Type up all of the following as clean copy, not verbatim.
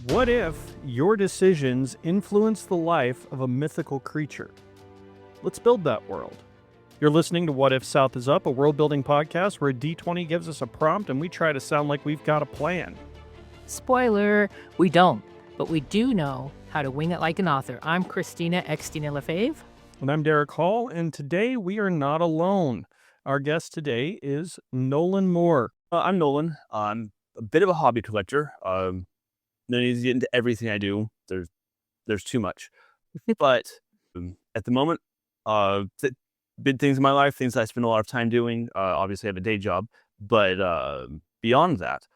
What if your decisions influence the life of a mythical creature? Let's build that world. You're listening to What If South is Up, a world-building podcast where a D20 gives us a prompt and we try to sound like we've got a plan. Spoiler, we don't, but we do know how to wing it like an author. I'm Christina Lefebvre. And I'm Derrick Hall, and today we are not alone. Our guest today is Nolan Moore. I'm Nolan. I'm a bit of a hobby collector. No need to get into everything I do. There's too much. But at the moment, big things in my life, things I spend a lot of time doing. Obviously, I have a day job. But beyond that,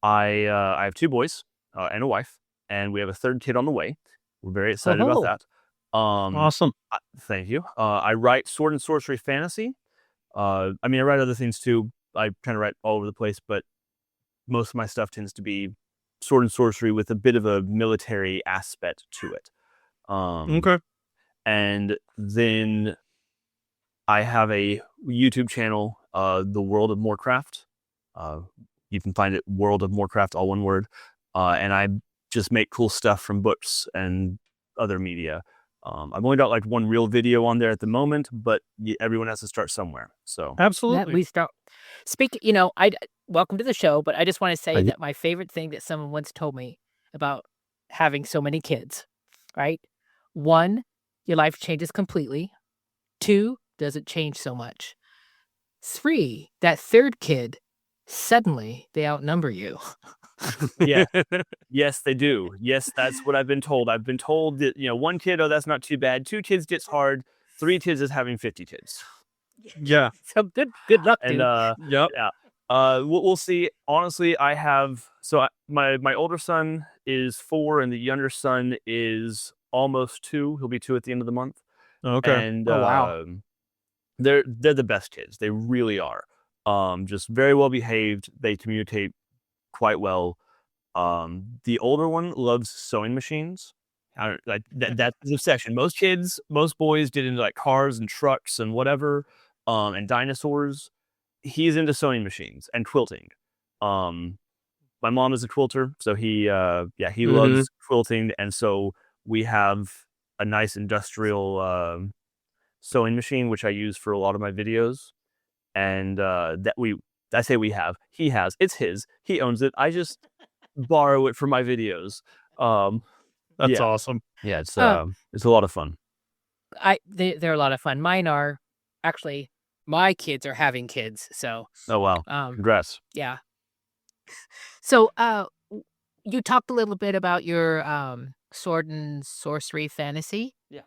I have two boys and a wife, and we have a third kid on the way. We're very excited about that. Awesome. Thank you. I write sword and sorcery fantasy. I write other things too. I kind of write all over the place, but most of my stuff tends to be sword and sorcery with a bit of a military aspect to it. Okay. And then I have a YouTube channel, The World of Morecraft. You can find it World of Morecraft, all one word. And I just make cool stuff from books and other media. I've only got like one real video on there at the moment, but everyone has to start somewhere. So Absolutely. We start. Welcome to the show, but I just want to say that my favorite thing that someone once told me about having so many kids, right? 1, your life changes completely. 2, doesn't change so much. 3, that third kid, suddenly they outnumber you. Yeah. Yes, they do. Yes, that's what I've been told. I've been told that, 1 kid, oh, that's not too bad. 2 kids gets hard. 3 kids is having 50 kids. Yeah. So good luck, dude. Yep. Yeah. We'll see. Honestly, I have my older son is 4 and the younger son is almost 2. He'll be 2 at the end of the month. Okay. And wow. they're the best kids. They really are. Just very well behaved. They communicate quite well. The older one loves sewing machines. That's his obsession. Most boys get into like cars and trucks and whatever, and dinosaurs. He's into sewing machines and quilting. My mom is a quilter, so he loves quilting, and so we have a nice industrial sewing machine which I use for a lot of my videos, and he has, it's his, he owns it. I just borrow it for my videos. That's awesome. Yeah, it's a lot of fun. They're a lot of fun. Mine are actually. My kids are having kids, so. Oh wow! Congrats. Yeah. So, you talked a little bit about your sword and sorcery fantasy. Yeah.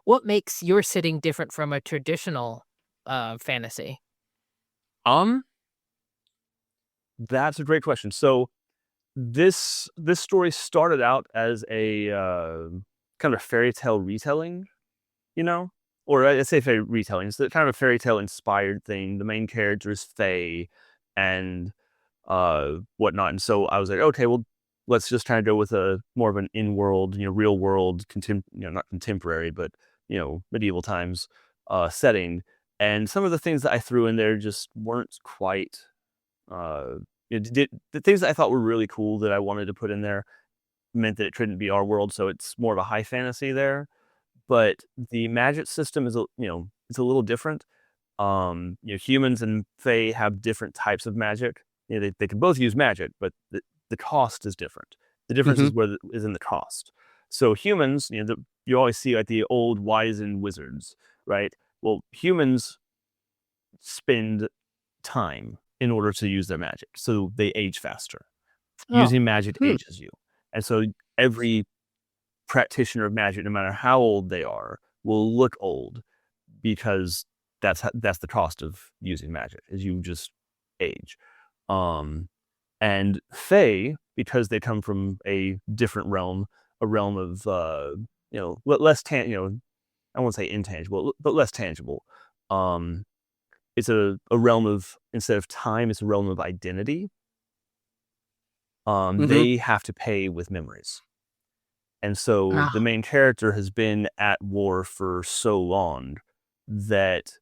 What makes your setting different from a traditional fantasy? That's a great question. So, this story started out as a kind of fairy tale retelling, or I'd say fairy retelling. It's kind of a fairy tale inspired thing. The main character is Fae and whatnot. And so I was like, okay, well, let's just kind of go with a more of an in-world, real world, not contemporary, but medieval times setting. And some of the things that I threw in there just weren't quite. The things that I thought were really cool that I wanted to put in there meant that it couldn't be our world, so it's more of a high fantasy there. But the magic system is it's a little different. Humans and Fae have different types of magic. They can both use magic, but the cost is different. The difference is in the cost. So humans, you always see like the old wizened wizards, right? Well, humans spend time in order to use their magic, so they age faster. Using magic ages you, and so every practitioner of magic, no matter how old they are, will look old because that's the cost of using magic, is you just age. And Fae, because they come from a different realm, a realm of less I won't say intangible, but less tangible. It's a realm of, instead of time, it's a realm of identity. They have to pay with memories. And so the main character has been at war for so long that,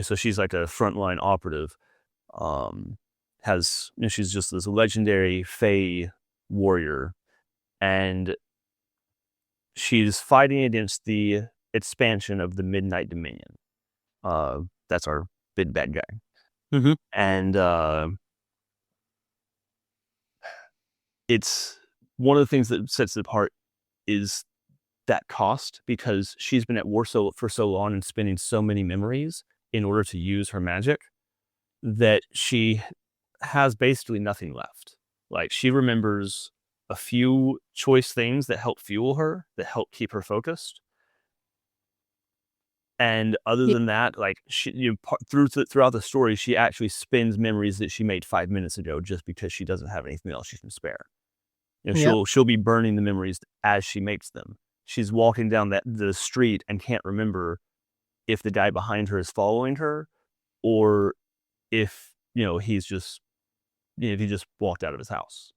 so she's like a frontline operative, she's just this legendary Fae warrior and she's fighting against the expansion of the Midnight Dominion. That's our big bad guy. Mhm. And it's one of the things that sets it apart is that cost, because she's been at war for so long and spending so many memories in order to use her magic that she has basically nothing left. Like, she remembers a few choice things that help fuel her, that help keep her focused. And other Yeah. than that, like, throughout the story, she actually spends memories that she made 5 minutes ago just because she doesn't have anything else she can spare. You know, Yep. she'll be burning the memories as she makes them. She's walking down the street and can't remember if the guy behind her is following her, or if, he's just, if he just walked out of his house.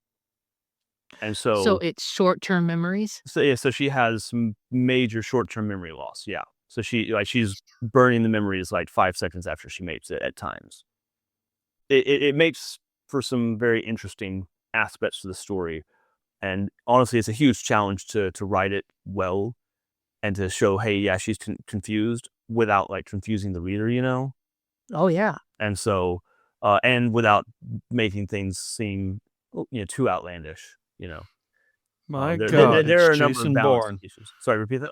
And So so, it's short-term memories? so she has some major short-term memory loss. Yeah. So she's burning the memories like 5 seconds after she makes it at times. It makes for some very interesting aspects to the story. And honestly, it's a huge challenge to write it well and to show, hey, yeah, she's confused without like confusing the reader, Oh, yeah. And so, and without making things seem, too outlandish, My There, God, there it's are a number of Jason balancing Bourne. issues. Sorry, repeat that.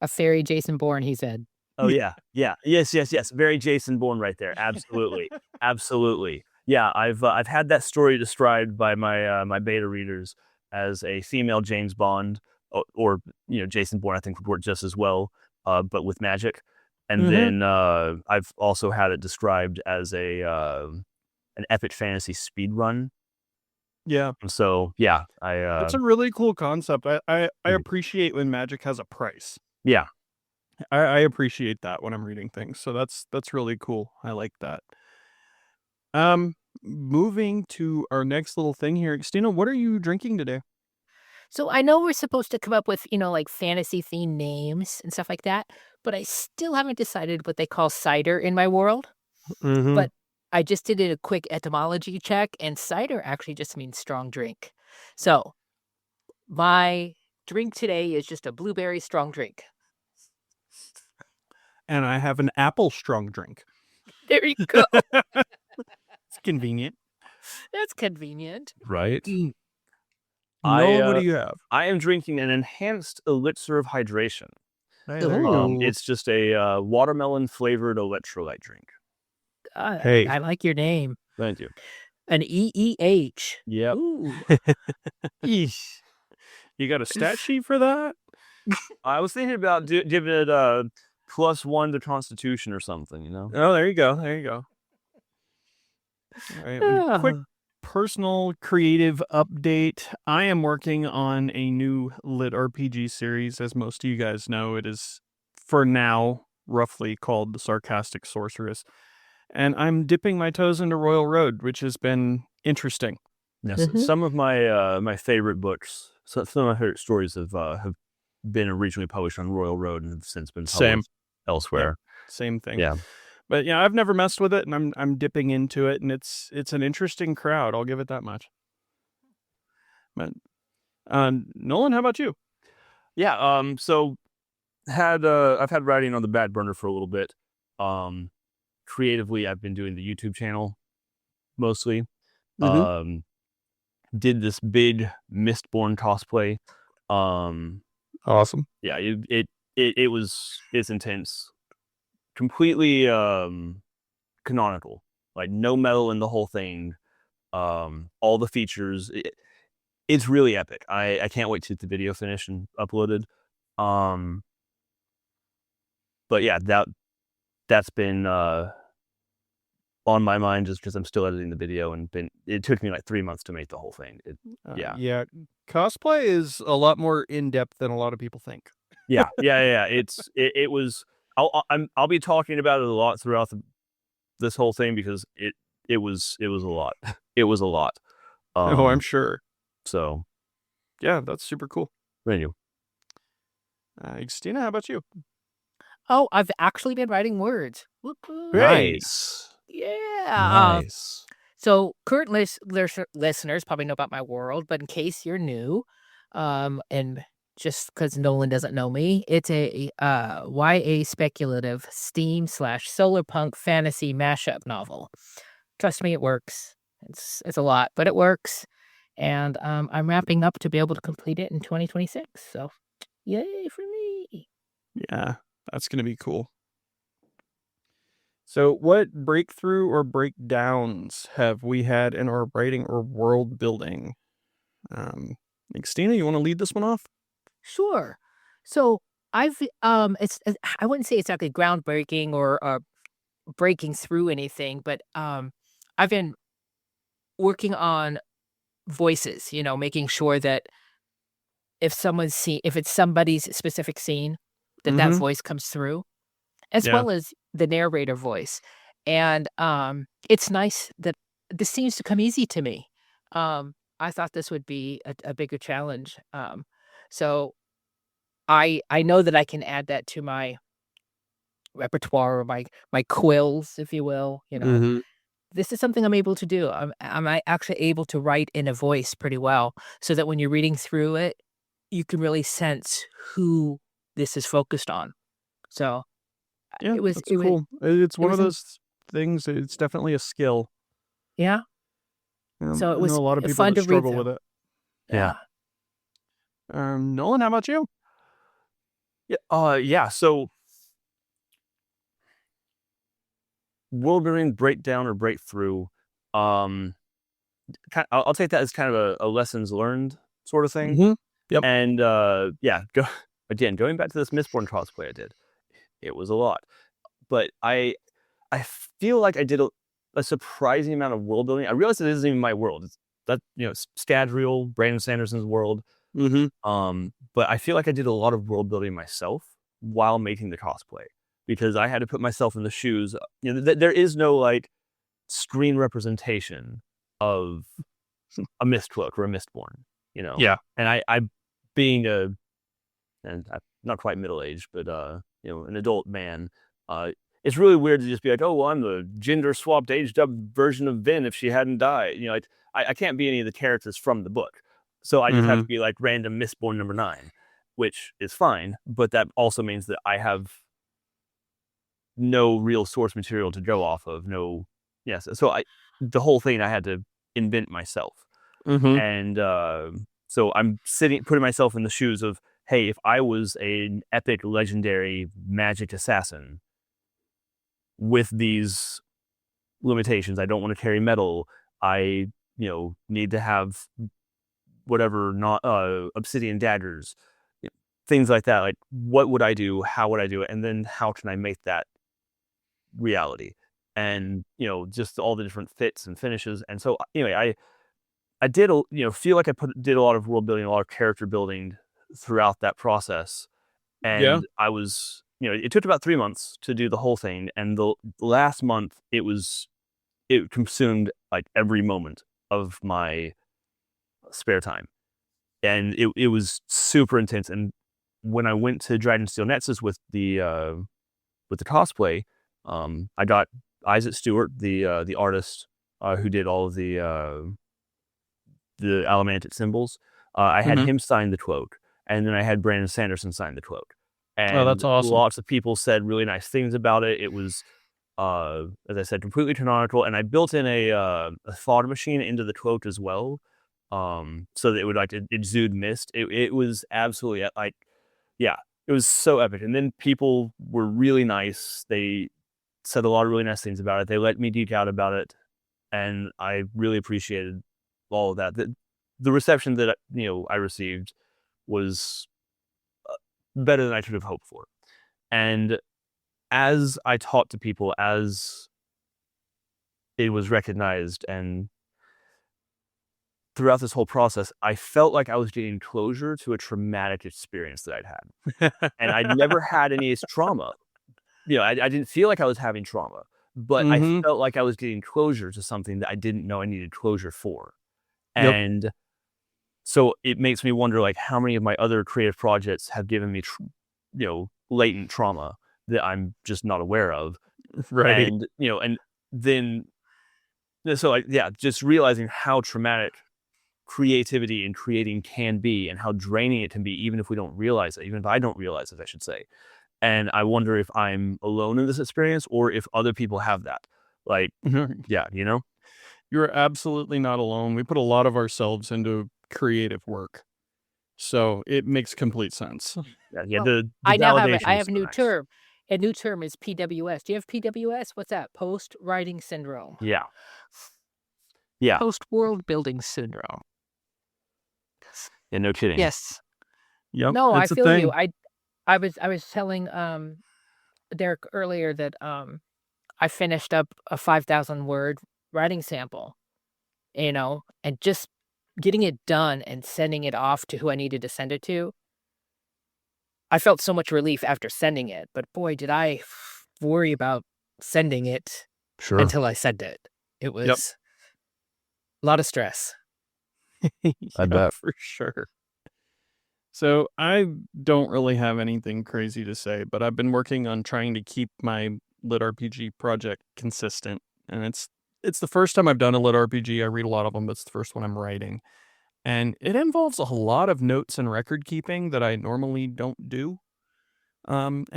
A fairy Jason Bourne, he said. Oh yeah, yeah, yes. Very Jason Bourne right there. Absolutely, absolutely. Yeah, I've had that story described by my beta readers as a female James Bond, or Jason Bourne. I think would work just as well, but with magic. And Mhm. then I've also had it described as an epic fantasy speed run. Yeah, And so yeah, it's a really cool concept. I Mhm. appreciate when magic has a price. yeah. I appreciate that when I'm reading things. So that's really cool. I like that. Moving to our next little thing here, Christina, what are you drinking today? So I know we're supposed to come up with, like fantasy-themed names and stuff like that, but I still haven't decided what they call cider in my world. Mm-hmm. But I just did a quick etymology check, and cider actually just means strong drink. So my drink today is just a blueberry strong drink. And I have an apple strong drink. There you go. It's convenient. That's convenient. Right. Nolan, what do you have? I am drinking an enhanced elixir of hydration. Hey, there you go. It's just a watermelon flavored electrolyte drink. Hey. I like your name. Thank you. An EEH. Yep. Ooh. Yeesh. You got a stat sheet for that? I was thinking about giving it +1 to Constitution or something. Oh, there you go. There you go. All right. A quick personal creative update. I am working on a new lit RPG series. As most of you guys know, it is, for now, roughly called The Sarcastic Sorceress. And I'm dipping my toes into Royal Road, which has been interesting. Yes, some of my my favorite books, some of my favorite stories have been originally published on Royal Road and have since been published elsewhere. Same thing. Yeah. But yeah, I've never messed with it, and I'm dipping into it, and it's an interesting crowd. I'll give it that much. But Nolan, how about you? Yeah. So I've had writing on the back burner for a little bit. Creatively, I've been doing the YouTube channel mostly. Mhm. Did this big Mistborn cosplay. Awesome. Yeah, it's intense. Completely canonical. Like, no metal in the whole thing. All the features. It's really epic. I can't wait to get the video finished and uploaded. But yeah, that's been on my mind just because I'm still editing the video, and it took me like 3 months to make the whole thing. Yeah. Cosplay is a lot more in depth than a lot of people think. Yeah. It was. I'll be talking about it a lot throughout this whole thing because it was a lot. It was a lot. I'm sure. So Yeah, that's super cool. thank you. Christina, how about you? Oh, I've actually been writing words. Whoop, whoop. Hey. Nice. Yeah. Nice. So current listeners probably know about my world, but in case you're new, and just because Nolan doesn't know me, it's a YA speculative steam/solar punk fantasy mashup novel. Trust me, it works. It's a lot, but it works. And I'm wrapping up to be able to complete it in 2026. So, yay for me! Yeah, that's going to be cool. So, what breakthrough or breakdowns have we had in our writing or world building? Stina, you want to lead this one off? Sure. So I wouldn't say it's exactly groundbreaking or breaking through anything, but I've been working on voices. Making sure that if it's somebody's specific scene, that voice comes through, as Yeah. well as the narrator voice. And it's nice that this seems to come easy to me. I thought this would be a bigger challenge. So I know that I can add that to my repertoire or my quills, if you will. This is something I'm able to do. I'm actually able to write in a voice pretty well, so that when you're reading through it, you can really sense who this is focused on. So Yeah, it was that's it was cool. It's one was of in- those things. It's definitely a skill. yeah. So I it know was a lot of people fun that to read struggle through. with it. Yeah. Nolan, how about you? Yeah. So world building breakdown or breakthrough. I'll take that as kind of a lessons learned sort of thing. Mm-hmm. Yep. And going back to this Mistborn cosplay I did, it was a lot, but I feel like I did a surprising amount of world building. I realized it isn't even my world. It's Scadrial, Brandon Sanderson's world. But I feel like I did a lot of world building myself while making the cosplay, because I had to put myself in the shoes. There is no like screen representation of a Mistcloak or a Mistborn. Yeah. And I being and I'm not quite middle aged, but an adult man, it's really weird to just be like, oh well, I'm the gender swapped aged up version of Vin if she hadn't died. I can't be any of the characters from the book, so I just have to be like random Mistborn number 9, which is fine, but that also means that I have no real source material to go off of. So the whole thing I had to invent myself. And so I'm putting myself in the shoes of, hey, if I was an epic, legendary magic assassin with these limitations, I don't want to carry metal. I, need to have whatever, not obsidian daggers, things like that. Like, what would I do? How would I do it? And then how can I make that reality? And just all the different fits and finishes. And so anyway, I did, feel like I did a lot of world building, a lot of character building throughout that process. And I was, it took about 3 months to do the whole thing. And the last month, it consumed like every moment of my spare time. And it was super intense. And when I went to Dragonsteel Nexus with the cosplay, I got Isaac Stewart, the artist who did all of the Alamantic symbols. I had him sign the cloak, and then I had Brandon Sanderson sign the cloak. And that's awesome. Lots of people said really nice things about it. It was, as I said, completely canonical, and I built in a fog machine into the cloak as well, so that it would exude mist. It was absolutely it was so epic. And then people were really nice. They said a lot of really nice things about it. They let me geek out about it, and I really appreciated all of that. The reception that I received was better than I could have hoped for. And as I talked to people, as it was recognized, and throughout this whole process, I felt like I was getting closure to a traumatic experience that I'd had. And I'd never had any trauma. I didn't feel like I was having trauma, but I felt like I was getting closure to something that I didn't know I needed closure for. And so it makes me wonder, like, how many of my other creative projects have given me, latent trauma that I'm just not aware of. Right. And, and then, So just realizing how traumatic creativity and creating can be, and how draining it can be, even if we don't realize it, even if I don't realize it, I should say. And I wonder if I'm alone in this experience, or if other people have that. Like, You're absolutely not alone. We put a lot of ourselves into creative work, so it makes complete sense. Yeah. Well, The I now have validation I is have so new nice. term. A new term is PWS. Do you have PWS? What's that? Post-writing syndrome. Yeah. Post-world building syndrome. Yeah, no kidding. Yes. Yep. No, I it's a feel thing. you. I was telling Derrick earlier that I finished up a 5,000 word writing sample, and just getting it done and sending it off to who I needed to send it to. I felt so much relief after sending it, but boy, did I worry about sending it until I sent it. It was a lot of stress. I bet. For sure. So I don't really have anything crazy to say, but I've been working on trying to keep my lit RPG project consistent, and it's the first time I've done a lit RPG. I read a lot of them, but it's the first one I'm writing, and it involves a lot of notes and record keeping that I normally don't do. And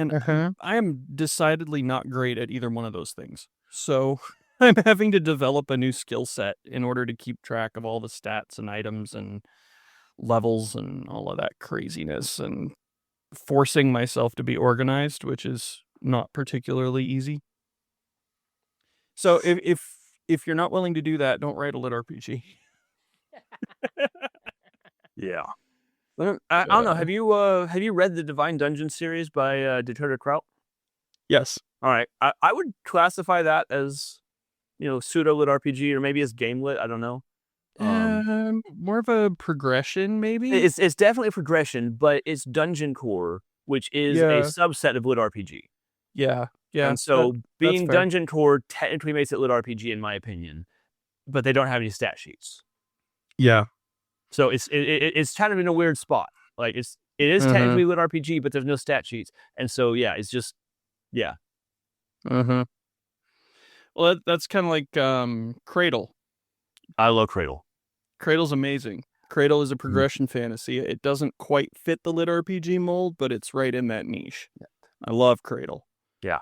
I am decidedly not great at either one of those things. So I'm having to develop a new skill set in order to keep track of all the stats and items and levels and all of that craziness, and forcing myself to be organized, which is not particularly easy. So if you're not willing to do that, don't write a lit RPG. Yeah. I don't know. Have you read the Divine Dungeon series by Deterred Kraut? Yes. All right. I would classify that as, pseudo lit RPG, or maybe as game lit. I don't know. More of a progression, maybe. It's definitely a progression, but it's dungeon core, which is a subset of lit RPG. Yeah. And so being dungeon core technically makes it lit RPG, in my opinion, but they don't have any stat sheets. Yeah. So it's kind of in a weird spot. Like it is technically lit RPG, but there's no stat sheets, and so it's just Well, that's kind of like Cradle. I love Cradle. Cradle's amazing. Cradle is a progression fantasy. It doesn't quite fit the lit RPG mold, but it's right in that niche. I love Cradle. Yeah.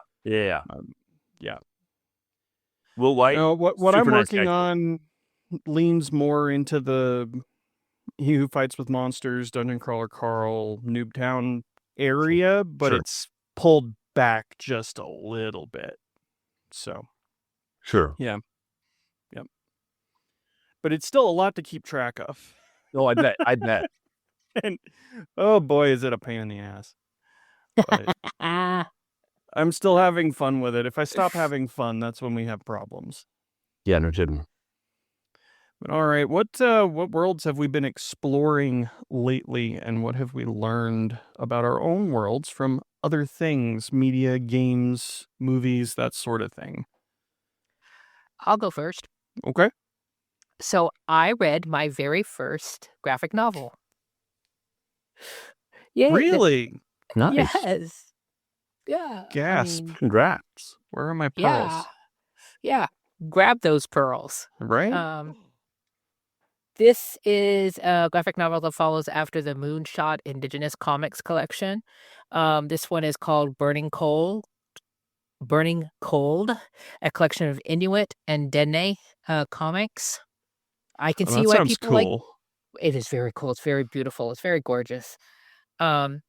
Will White. What I'm working on leans more into the He Who Fights with Monsters, Dungeon Crawler Carl, Noobtown area, but it's pulled back just a little bit. So. Sure. Yeah. Yep. But it's still a lot to keep track of. Oh, I bet. And oh boy, is it a pain in the ass. But I'm still having fun with it. If I stop having fun, that's when we have problems. Yeah, no kidding. But all right, what worlds have we been exploring lately, and what have we learned about our own worlds from other things, media, games, movies, that sort of thing? I'll go first. Okay. So I read my very first graphic novel. Yeah. Really? Nice. Yes. Yeah. Gasp. Congrats. Where are my pearls? Yeah. Grab those pearls. Right? This is a graphic novel that follows after the Moonshot Indigenous Comics collection. This one is called Burning Cold, a collection of Inuit and Dene comics. I can see why people like. It is very cool. It's very beautiful. It's very gorgeous. I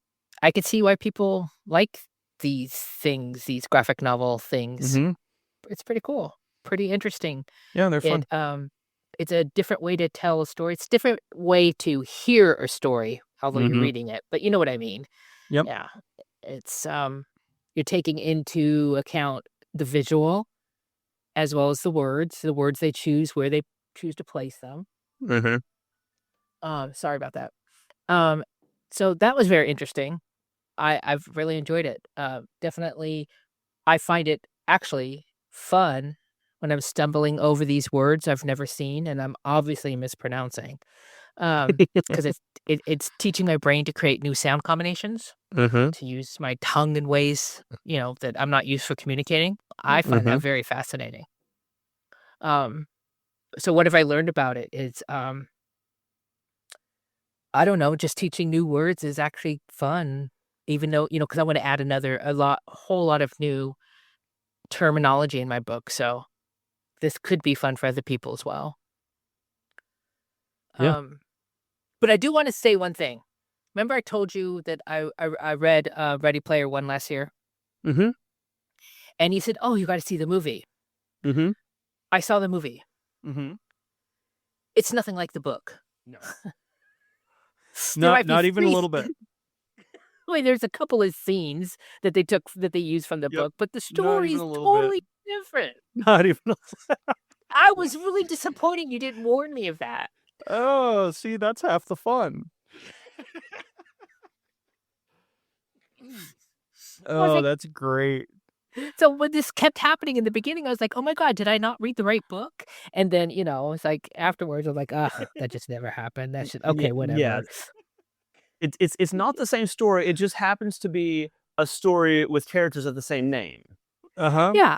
can see why people like these things, these graphic novel things. It's pretty cool, pretty interesting. Yeah, they're fun. It's a different way to tell a story. It's a different way to hear a story, although you're reading it. But you know what I mean. Yep. Yeah. It's you're taking into account the visual as well as the words they choose, where they choose to place them. Sorry about that. So that was very interesting. I've really enjoyed it. Definitely, I find it actually fun when I'm stumbling over these words I've never seen and I'm obviously mispronouncing. Because it's teaching my brain to create new sound combinations, to use my tongue in ways, that I'm not used for communicating. I find that very fascinating. So what have I learned about it? It's I don't know, just teaching new words is actually fun, even though, because I want to add a whole lot of new terminology in my book. So this could be fun for other people as well. Yeah. But I do want to say one thing. Remember I told you that I read Ready Player One last year? Mm-hmm. And you said, oh, you got to see the movie. Mm-hmm. I saw the movie. Mm-hmm. It's nothing like the book. No. Not even a little bit. Wait, there's a couple of scenes that they used from the book, but the story is totally different. Not even a I was really disappointed you didn't warn me of that. Oh, see, that's half the fun. Oh, that's great. So when this kept happening in the beginning, I was like, oh my God, did I not read the right book? And then, it's like afterwards, I'm like, that just never happened. That should, okay, whatever. Yeah. It's not the same story. It just happens to be a story with characters of the same name. Uh-huh. Yeah.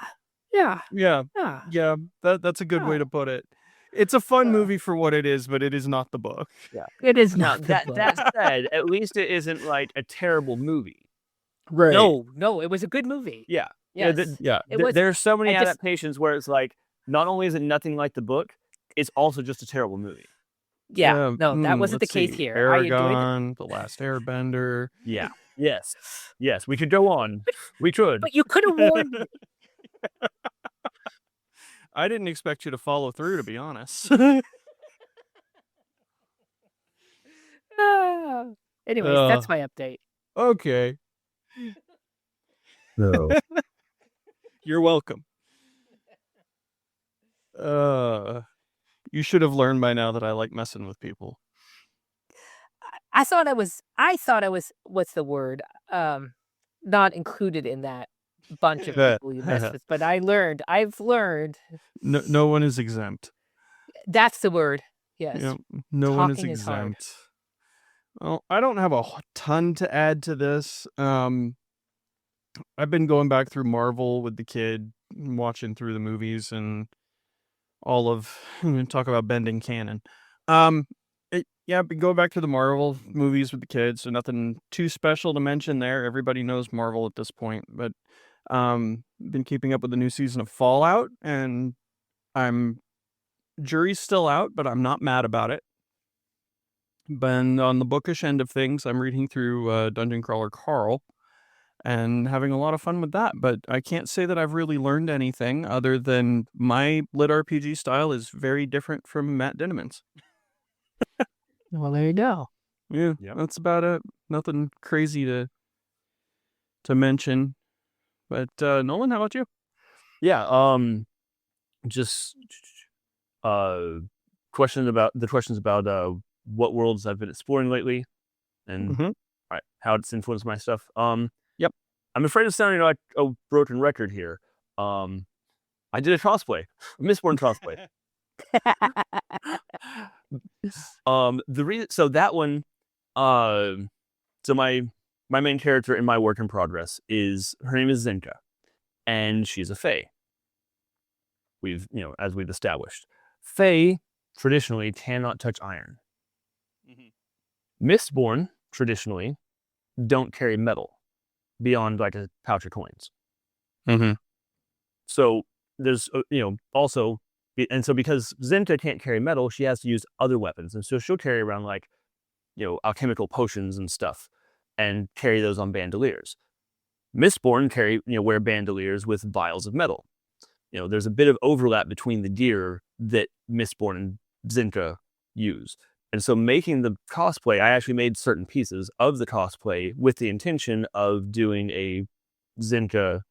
That's a good way to put it. It's a fun movie for what it is, but it is not the book. Yeah. It is Now, not that said, at least it isn't like a terrible movie. Right. No, it was a good movie. Yeah. Yes. There's so many adaptations where it's like, not only is it nothing like the book, it's also just a terrible movie. Yeah. No, that wasn't the case here. Aragon, The Last Airbender. Yeah. Yes. We could go on. We could. But you could have warned me. I didn't expect you to follow through, to be honest. Anyways, that's my update. Okay. No. You're welcome. You should have learned by now that I like messing with people. I thought I was, what's the word? Not included in that bunch of people you mess with, but I've learned. No one is exempt. That's the word. Yes. Yeah, no one is exempt. Well, I don't have a ton to add to this. I've been going back through Marvel with the kid, watching through the movies and talk about bending canon. Been going back to the Marvel movies with the kids, so nothing too special to mention there. Everybody knows Marvel at this point, but been keeping up with the new season of Fallout, and jury's still out, but I'm not mad about it. But on the bookish end of things, I'm reading through Dungeon Crawler Carl and having a lot of fun with that. But I can't say that I've really learned anything other than my lit RPG style is very different from Matt Dinneman's. Well, there you go. Yeah, that's about it. Nothing crazy to mention. But Nolan, how about you? Yeah, just questions about what worlds I've been exploring lately and how it's influenced my stuff. Yep. I'm afraid of sounding like a broken record here. I did a cosplay, a Mistborn cosplay. So that one, so my main character in my work in progress her name is Zinka, and she's a fae. As we've established, fae traditionally cannot touch iron. Mistborn traditionally don't carry metal beyond like a pouch of coins. So there's also, and so because Zinka can't carry metal, she has to use other weapons, and so she'll carry around like alchemical potions and stuff, and carry those on bandoliers. Mistborn wear bandoliers with vials of metal. There's a bit of overlap between the gear that Mistborn and Zinka use. And so making the cosplay, I actually made certain pieces of the cosplay with the intention of doing a Zinka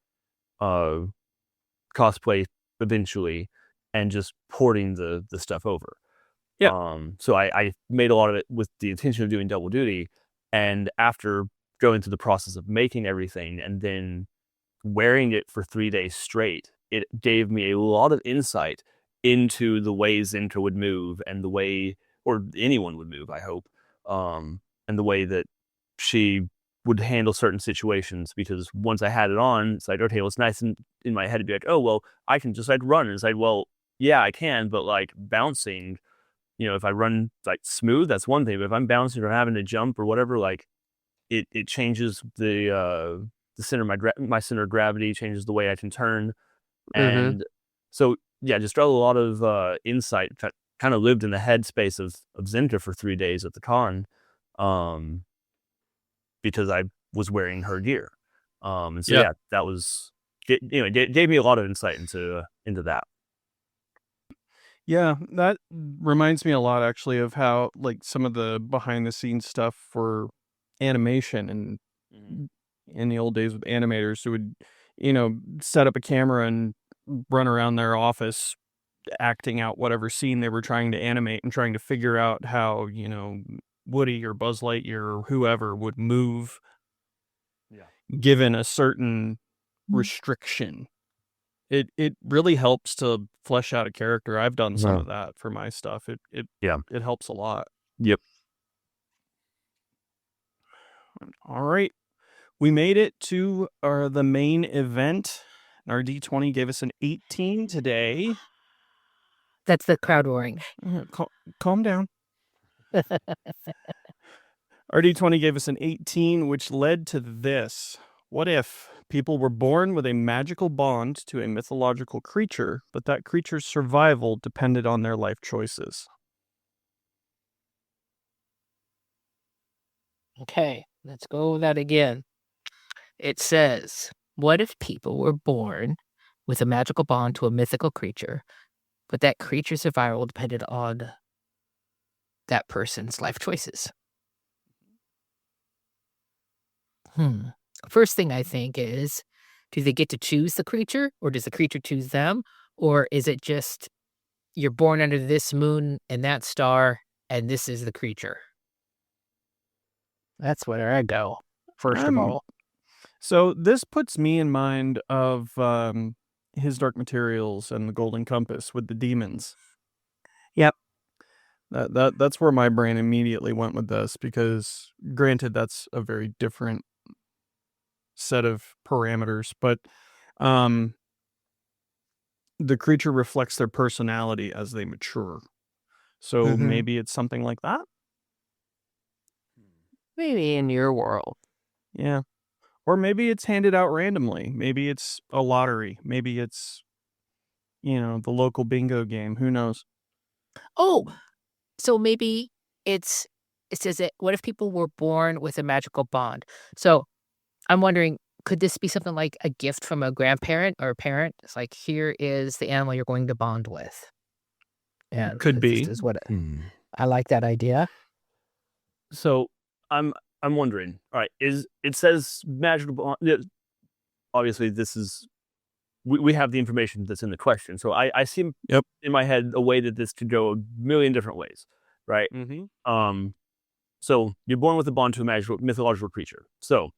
cosplay eventually and just porting the stuff over. Yeah. So I made a lot of it with the intention of doing double duty. And after going through the process of making everything and then wearing it for 3 days straight, it gave me a lot of insight into the way Zinka would move and the way, or anyone would move, I hope, and the way that she would handle certain situations. Because once I had it on, it's like, okay, well, it's nice in my head to be like, oh, well, I can just like run. And it's like, well, yeah, I can, but like bouncing, if I run like smooth, that's one thing. But if I'm bouncing or having to jump or whatever, like it changes the center of my center of gravity, changes the way I can turn. And so yeah, just got a lot of insight. Kind of lived in the headspace of Zinta for 3 days at the con, because I was wearing her gear. And so yeah, that was it gave me a lot of insight into that. Yeah, that reminds me a lot actually of how like some of the behind the scenes stuff for animation, and in the old days with animators who would, set up a camera and run around their office acting out whatever scene they were trying to animate and trying to figure out how, Woody or Buzz Lightyear or whoever would move given a certain restriction. It really helps to flesh out a character. I've done some of that for my stuff. It helps a lot. Yep. All right. We made it to the main event. Our D20 gave us an 18 today. That's the crowd roaring. Calm down. Our D20 gave us an 18, which led to this. What if people were born with a magical bond to a mythological creature, but that creature's survival depended on their life choices? Okay, let's go over that again. It says, what if people were born with a magical bond to a mythical creature, but that creature's survival depended on that person's life choices? First thing I think is, do they get to choose the creature, or does the creature choose them? Or is it just, you're born under this moon and that star, and this is the creature? That's where I go, first of all. So this puts me in mind of His Dark Materials and the Golden Compass with the demons. Yep. That's where my brain immediately went with this, because granted that's a very different set of parameters, but the creature reflects their personality as they mature. So maybe it's something like that? Maybe in your world. Yeah. Or maybe it's handed out randomly. Maybe it's a lottery. Maybe it's, the local bingo game. Who knows? Oh, so maybe it says it, what if people were born with a magical bond? So I'm wondering, could this be something like a gift from a grandparent or a parent? It's like, here is the animal you're going to bond with. And Could be. Is what I like that idea. So I'm wondering, all right, it says magical bond. Obviously this is, we have the information that's in the question. So I see in my head a way that this could go a million different ways, right? So you're born with a bond to a mythological creature. So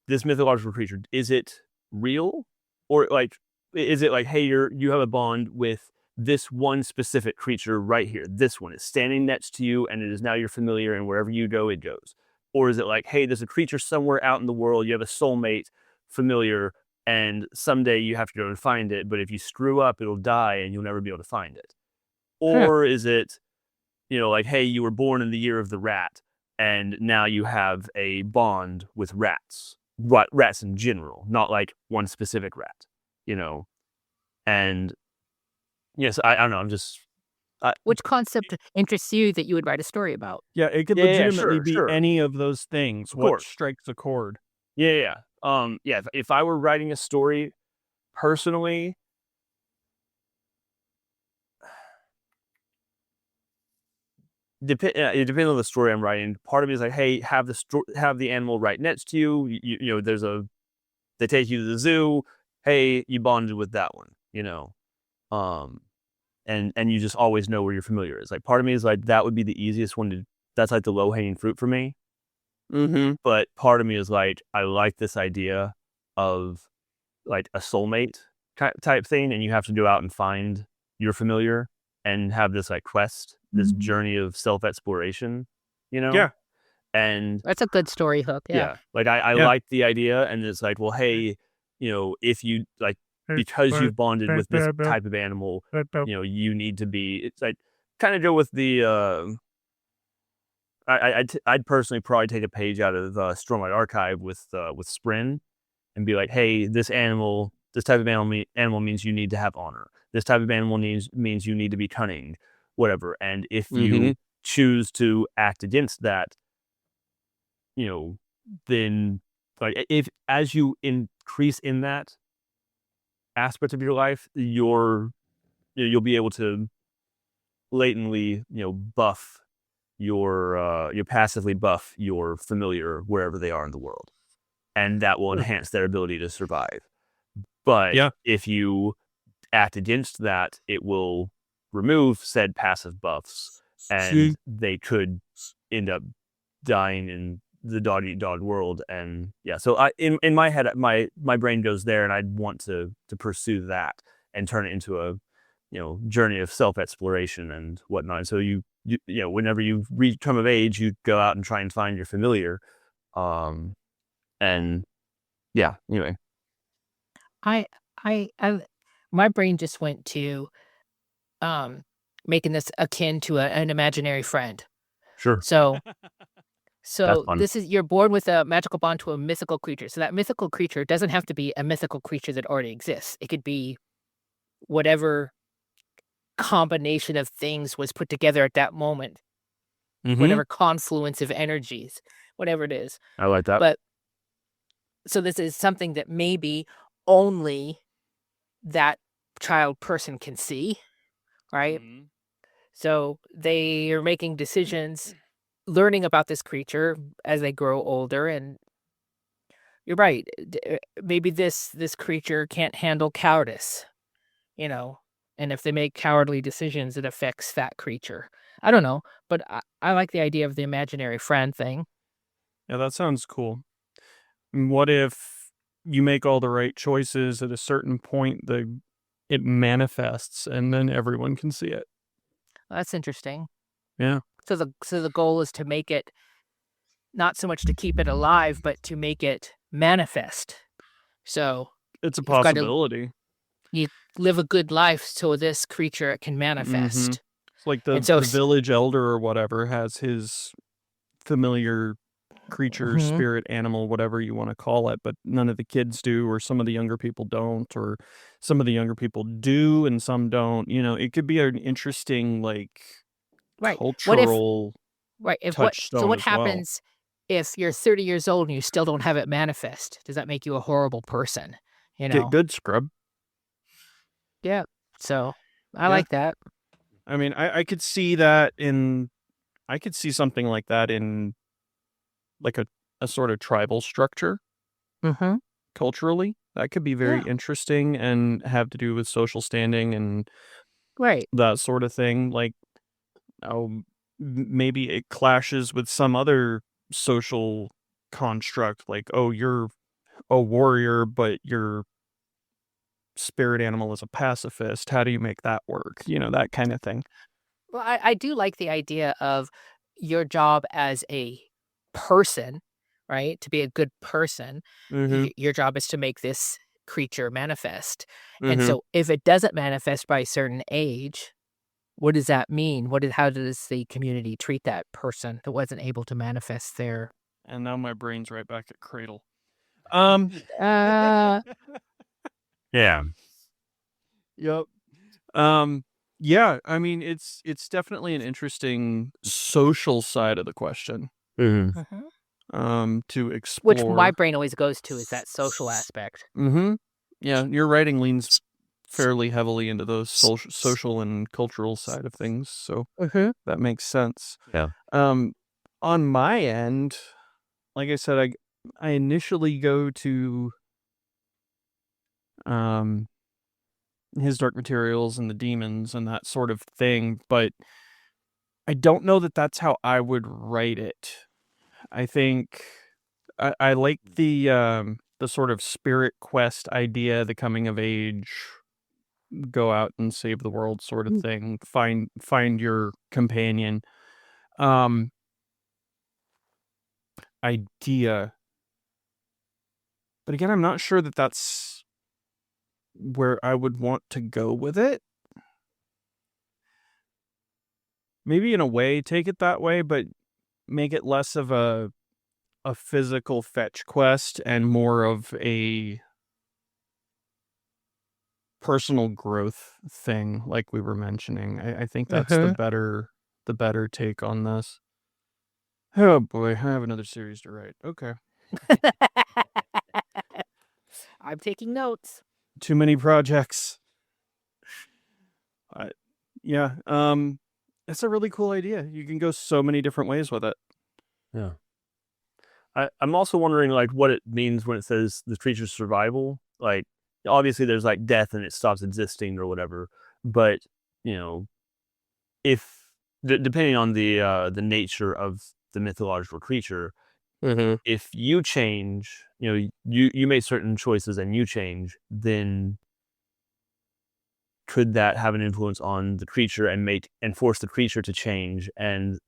this mythological creature, is it real? Or like, is it like, hey, you have a bond with this one specific creature right here. This one is standing next to you and it is now your familiar, and wherever you go, it goes. Or is it like, hey, there's a creature somewhere out in the world, you have a soulmate familiar, and someday you have to go and find it, but if you screw up, it'll die and you'll never be able to find it. Or is it, like, hey, you were born in the year of the rat, and now you have a bond with rats in general, not like one specific rat, and yes, I don't know, I'm just... Which concept interests you that you would write a story about? Yeah, it could legitimately be any of those things. What strikes a chord? Yeah. If I were writing a story personally, it depends on the story I'm writing. Part of me is like, hey, have the animal right next to you. They take you to the zoo. Hey, you bonded with that one. And you just always know where your familiar is. Like, part of me is like, that would be the easiest one to. That's like the low hanging fruit for me. But part of me is like, I like this idea of like a soulmate type thing, and you have to go out and find your familiar and have this like quest, this journey of self-exploration, Yeah. And that's a good story hook. Yeah. Like I like the idea, and it's like, well, hey, if you like, because you've bonded with this type of animal, you need to be. It's like kind of go with the. I'd personally probably take a page out of Stormlight Archive with Sprin, and be like, hey, this type of animal means you need to have honor. This type of animal means you need to be cunning, whatever. And if you choose to act against that, then like if as you increase in that aspect of your life, you'll be able to latently, buff your passively buff your familiar wherever they are in the world, and that will enhance their ability to survive. But if you act against that, it will remove said passive buffs, and they could end up dying in the dog eat dog world. And so I in my head, my brain goes there, and I'd want to pursue that and turn it into a journey of self-exploration and whatnot. So you whenever you come of age, you go out and try and find your familiar. And anyway, I my brain just went to making this akin to an imaginary friend. Sure. So That's fun. this is you're born with a magical bond to a mythical creature. So that mythical creature doesn't have to be a mythical creature that already exists. It could be whatever combination of things was put together at that moment, whatever confluence of energies, whatever it is. I like that. But so this is something that maybe only that child person can see, right? So they are making decisions, learning about this creature as they grow older. And you're right. Maybe this creature can't handle cowardice, and if they make cowardly decisions, it affects that creature. I don't know, but I like the idea of the imaginary friend thing. Yeah, that sounds cool. And what if you make all the right choices at a certain point, it manifests, and then everyone can see it? That's interesting. Yeah. So the goal is to make it not so much to keep it alive, but to make it manifest. So it's a possibility. You live a good life so this creature can manifest. It's like the village elder or whatever has his familiar creature, spirit, animal, whatever you want to call it, but none of the kids do, or some of the younger people don't, or some of the younger people do and some don't. It could be an interesting cultural touchstone. So what happens if you're 30 years old and you still don't have it manifest? Does that make you a horrible person? Get good, scrub. Yeah. So I like that. I mean, I could see that I could see something like that in like a sort of tribal structure. Culturally, that could be very interesting and have to do with social standing and that sort of thing. Like, maybe it clashes with some other social construct, like, oh, you're a warrior, but your spirit animal is a pacifist. How do you make that work? That kind of thing. Well, I do like the idea of your job as a person, right? To be a good person. Your job is to make this creature manifest. And so if it doesn't manifest by a certain age, what does that mean? How does the community treat that person that wasn't able to manifest their... And now my brain's right back at Cradle. Yeah. Yep. Yeah, I mean, it's definitely an interesting social side of the question. To explore. Which my brain always goes to is that social aspect. Yeah, your writing leans fairly heavily into those social and cultural side of things, so that makes sense. Yeah. On my end, like I said, I initially go to his dark materials and the demons and that sort of thing, but I don't know that that's how I would write it. I think I like the sort of spirit quest idea, the coming of age, go out and save the world sort of thing, find your companion idea. But again, I'm not sure that that's where I would want to go with it. Maybe in a way take it that way, but make it less of a physical fetch quest and more of a personal growth thing, like we were mentioning. I think that's the better take on this. Oh boy, I have another series to write. Okay. I'm taking notes. Too many projects. Yeah. It's a really cool idea. You can go so many different ways with it. Yeah. I'm also wondering like what it means when it says the creature's survival. Like obviously there's like death and it stops existing or whatever, but if depending on the nature of the mythological creature, if you change, you make certain choices and you change, then could that have an influence on the creature and force the creature to change? And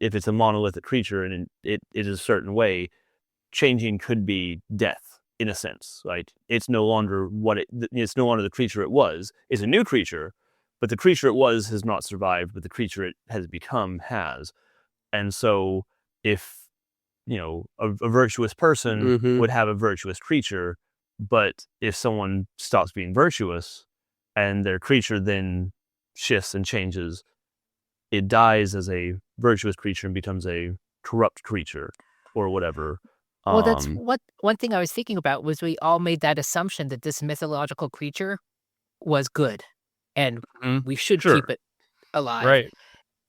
if it's a monolithic creature and it is a certain way, changing could be death in a sense. Like it's no longer it's no longer the creature it was. It's a new creature, but the creature it was has not survived, but the creature it has become has. And so if a virtuous person would have a virtuous creature, but if someone stops being virtuous and their creature then shifts and changes, it dies as a virtuous creature and becomes a corrupt creature or whatever. Well, that's one thing I was thinking about was we all made that assumption that this mythological creature was good and we should keep it alive. Right.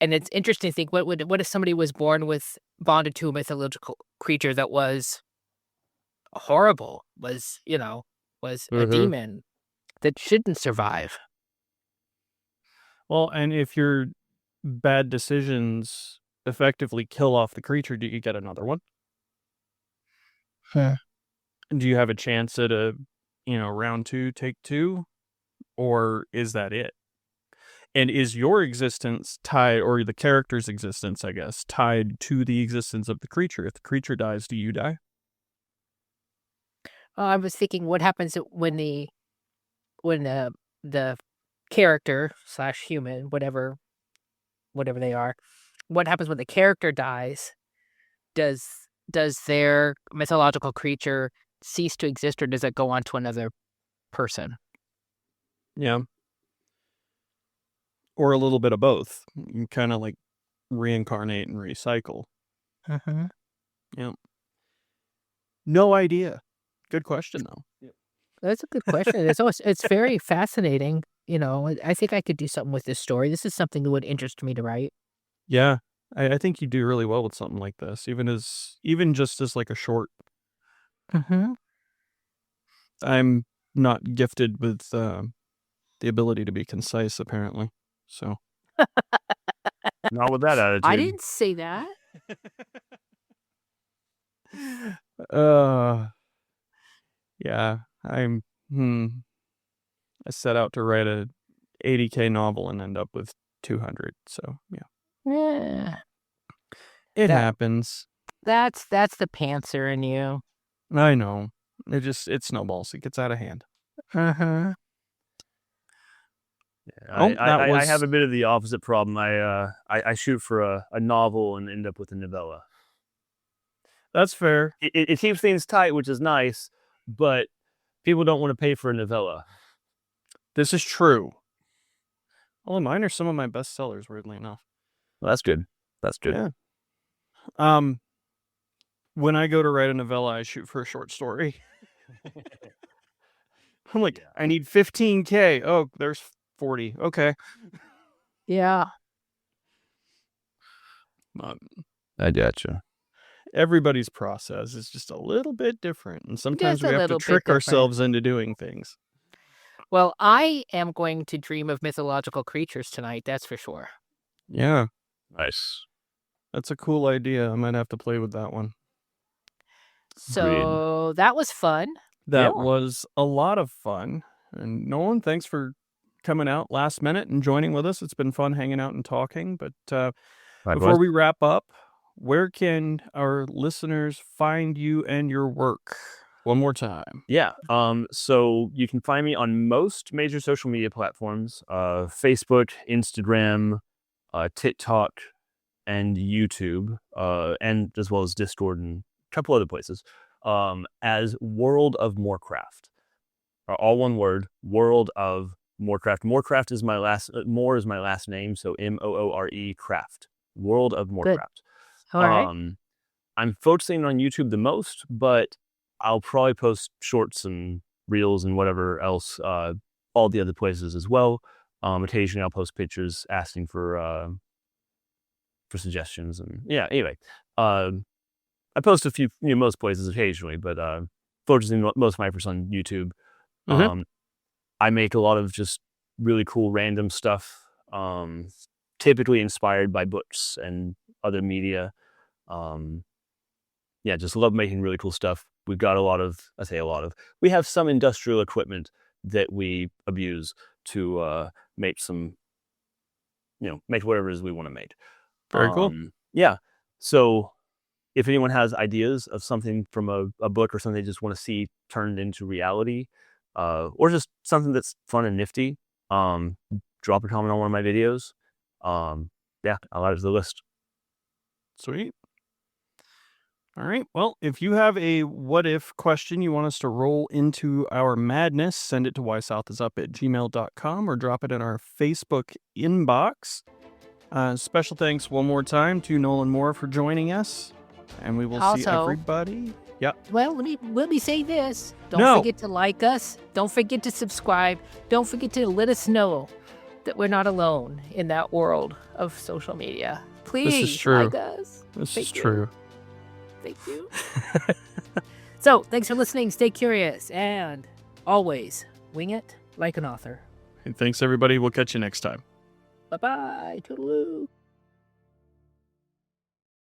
And it's interesting to think, what if somebody was bonded to a mythological creature that was horrible, was a demon that shouldn't survive? Well, and if your bad decisions effectively kill off the creature, do you get another one? Do you have a chance at a, round 2, take 2? Or is that it? And is your existence tied, or the character's existence, I guess, tied to the existence of the creature? If the creature dies, do you die? I was thinking, what happens when the character / human, whatever they are, what happens when the character dies? Does their mythological creature cease to exist, or does it go on to another person? Yeah. Or a little bit of both. You kind of like reincarnate and recycle. Yeah. No idea. Good question, though. That's a good question. It's very fascinating. I think I could do something with this story. This is something that would interest me to write. Yeah. I think you do really well with something like this, even just as like a short. I'm not gifted with the ability to be concise, apparently. So not with that attitude. I didn't say that. Yeah, I set out to write a 80K novel and end up with 200. So Yeah. It happens. That's the pantser in you. I know. It snowballs. It gets out of hand. I have a bit of the opposite problem. I shoot for a novel and end up with a novella. That's fair. It keeps things tight, which is nice, but people don't want to pay for a novella. This is true. Well, mine are some of my best sellers, weirdly enough. Well, that's good. That's good. Yeah. When I go to write a novella, I shoot for a short story. I'm like, I need 15K. Oh, there's 40. Okay. Yeah. I gotcha. Everybody's process is just a little bit different, and sometimes we have to trick ourselves into doing things. Well, I am going to dream of mythological creatures tonight, that's for sure. Yeah. Nice. That's a cool idea. I might have to play with that one. So that was fun. That was a lot of fun. And Nolan, thanks for coming out last minute and joining with us. It's been fun hanging out and talking. But before we wrap up, where can our listeners find you and your work? One more time. Yeah. So you can find me on most major social media platforms: Facebook, Instagram, TikTok, and YouTube, and as well as Discord and a couple other places, as World of Morecraft. All one word, World of Morecraft. Morecraft is my last. More is my last name, so Moore Craft. World of Morecraft. All right. I'm focusing on YouTube the most, but I'll probably post shorts and reels and whatever else, all the other places as well. Occasionally I'll post pictures asking for suggestions, and anyway, I post a few, most places occasionally, but focusing most of my efforts on YouTube. Mhm. I make a lot of just really cool random stuff, typically inspired by books and other media. Just love making really cool stuff. We've got we have some industrial equipment that we abuse to make some, make whatever it is we want to make. Very cool. Yeah. So if anyone has ideas of something from a book or something they just want to see turned into reality, or just something that's fun and nifty, drop a comment on one of my videos. I'll add it to the list. Sweet. All right. Well, if you have a what if question you want us to roll into our madness, send it to whysouthisup@gmail.com or drop it in our Facebook inbox. Special thanks one more time to Nolan Moore for joining us. And we will see Also- everybody. Yeah. Well, let me say this. Don't forget to like us. Don't forget to subscribe. Don't forget to let us know that we're not alone in that world of social media. Please true. like us. This Thank is you. true. Thank you. So, thanks for listening. Stay curious. And always wing it like an author. And thanks, everybody. We'll catch you next time. Bye-bye. Toodaloo.